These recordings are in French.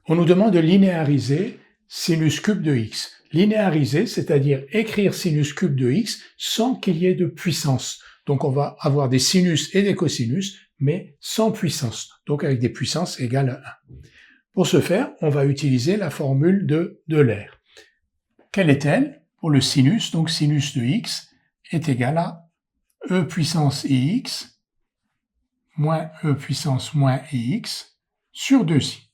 On nous demande de linéariser sinus cube de x. Linéariser, c'est-à-dire écrire sinus cube de x sans qu'il y ait de puissance. Donc on va avoir des sinus et des cosinus, mais sans puissance, donc avec des puissances égales à 1. Pour ce faire, on va utiliser la formule de Euler. Quelle est-elle? Pour le sinus, donc sinus de x est égal à e puissance ix moins e puissance moins ix sur 2i.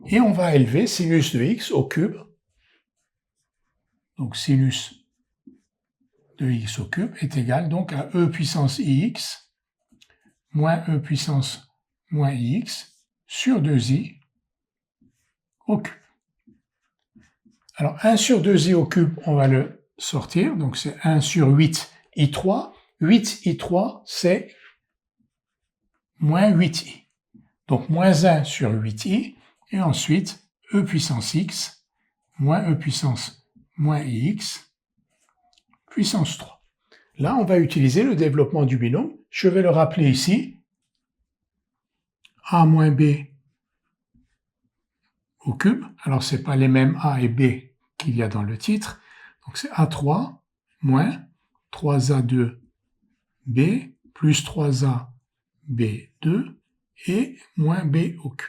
Et on va élever sinus de x au cube, donc sinus de x au cube est égal donc à e puissance ix moins e puissance moins ix sur 2i au cube. Alors 1 sur 2i au cube, on va le sortir, donc c'est 1 sur 8i3. 8i3, c'est moins 8i. Donc moins 1 sur 8i, et ensuite e puissance x moins e puissance moins ix puissance 3. Là, on va utiliser le développement du binôme. Je vais le rappeler ici. A moins B au cube. Alors, ce n'est pas les mêmes A et B qu'il y a dans le titre. Donc, c'est A3 moins 3A2 B plus 3A B2 et moins B au cube.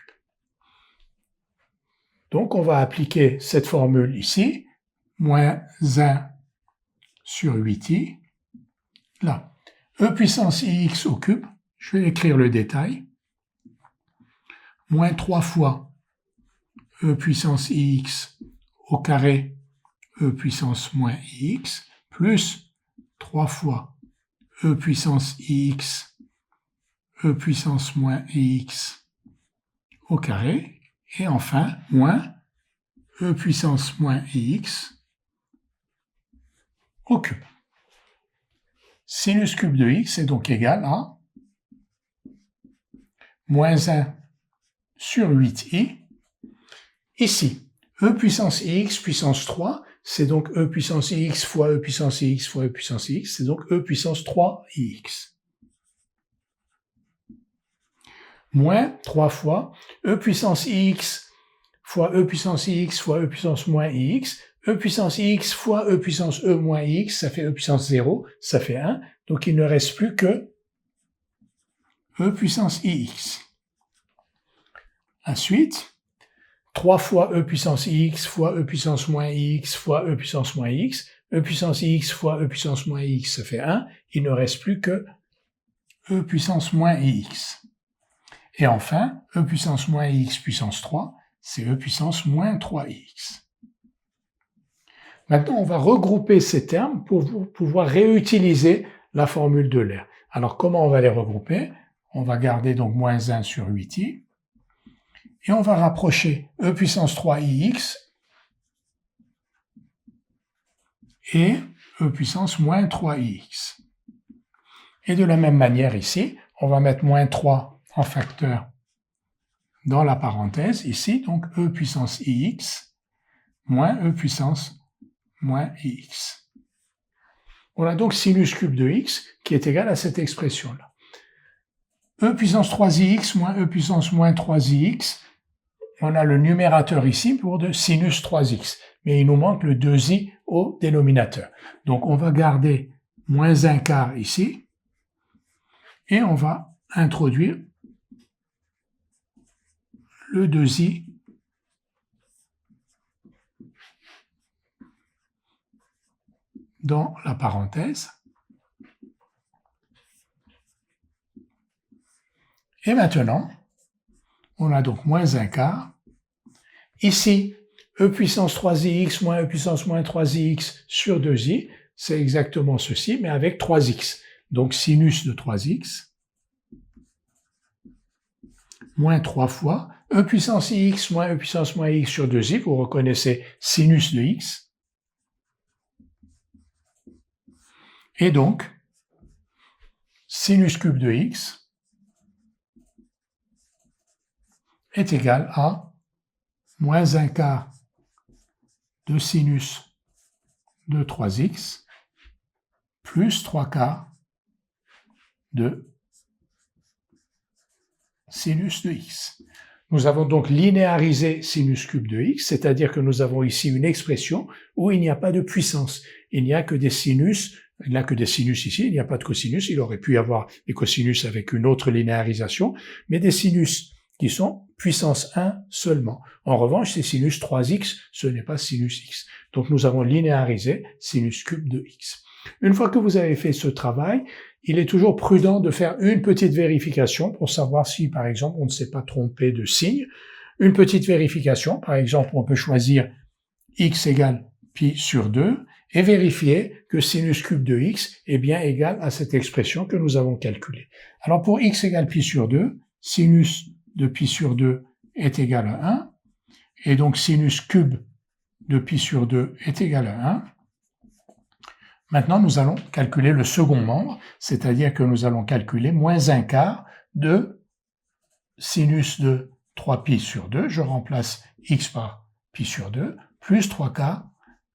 Donc, on va appliquer cette formule ici. Moins 1 sur 8i. Là, e puissance ix au cube. Je vais écrire le détail. Moins 3 fois e puissance ix au carré e puissance moins ix plus 3 fois e puissance ix e puissance moins ix au carré et enfin moins e puissance moins ix au cube. Sinus cube de x est donc égal à moins 1 sur 8i. Ici, e puissance ix puissance 3, c'est donc e puissance ix fois e puissance ix fois e puissance ix, c'est donc e puissance 3ix. Moins 3 fois e puissance ix fois e puissance ix fois e puissance moins ix, e puissance x fois e puissance e moins x, ça fait e puissance 0, ça fait 1, donc il ne reste plus que e puissance ix. Ensuite, 3 fois e puissance x fois e puissance moins x fois e puissance moins x, e puissance x fois e puissance moins x, ça fait 1, il ne reste plus que e puissance moins x. Et enfin, e puissance moins x puissance 3, c'est e puissance moins 3x. Maintenant, on va regrouper ces termes pour pouvoir réutiliser la formule d'Euler. Alors, comment on va les regrouper? On va garder donc moins 1 sur 8i, et on va rapprocher e puissance 3ix et e puissance moins 3ix. Et de la même manière ici, on va mettre moins 3 en facteur dans la parenthèse, ici, donc e puissance ix moins e puissance moins ix. On a donc sinus cube de x qui est égal à cette expression-là. E puissance 3ix moins e puissance moins 3ix, on a le numérateur ici pour de sinus 3x, mais il nous manque le 2i au dénominateur. Donc on va garder moins 1 quart ici, et on va introduire le 2i dans la parenthèse. Et maintenant, on a donc moins 1 quart. Ici, e puissance 3ix moins e puissance moins 3ix sur 2i, c'est exactement ceci, mais avec 3x. Donc sinus de 3x, moins 3 fois e puissance x moins e puissance moins x sur 2i, vous reconnaissez sinus de x. Et donc, sinus cube de x est égal à moins 1 quart de sinus de 3x plus 3 quarts de sinus de x. Nous avons donc linéarisé sinus cube de x, c'est-à-dire que nous avons ici une expression où il n'y a pas de puissance. Il n'y a que des sinus. Il n'y a que des sinus ici, il n'y a pas de cosinus. Il aurait pu y avoir des cosinus avec une autre linéarisation, mais des sinus qui sont puissance 1 seulement. En revanche, c'est sinus 3x, ce n'est pas sinus x. Donc nous avons linéarisé sinus cube de x. Une fois que vous avez fait ce travail, il est toujours prudent de faire une petite vérification pour savoir si, par exemple, on ne s'est pas trompé de signe. Une petite vérification, par exemple, on peut choisir x égale pi sur 2 et vérifier que sinus cube de x est bien égal à cette expression que nous avons calculée. Alors pour x égale pi sur 2, sinus de pi sur 2 est égal à 1, et donc sinus cube de pi sur 2 est égal à 1. Maintenant, nous allons calculer le second membre, c'est-à-dire que nous allons calculer moins 1 quart de sinus de 3pi sur 2, je remplace x par pi sur 2, plus 3 quarts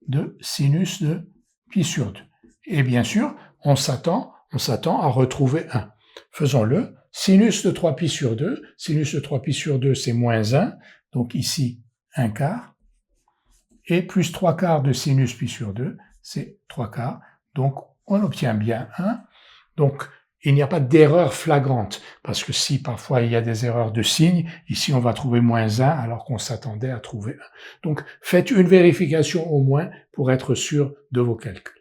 de sinus de pi sur 2. Et bien sûr, on s'attend à retrouver 1. Faisons-le. Sinus de 3pi sur 2, sinus de 3pi sur 2, c'est moins 1, donc ici 1 quart, et plus 3 quarts de sinus pi sur 2, c'est 3 quarts, donc on obtient bien 1. Donc il n'y a pas d'erreur flagrante, parce que si parfois il y a des erreurs de signe, ici on va trouver moins 1 alors qu'on s'attendait à trouver 1. Donc faites une vérification au moins pour être sûr de vos calculs.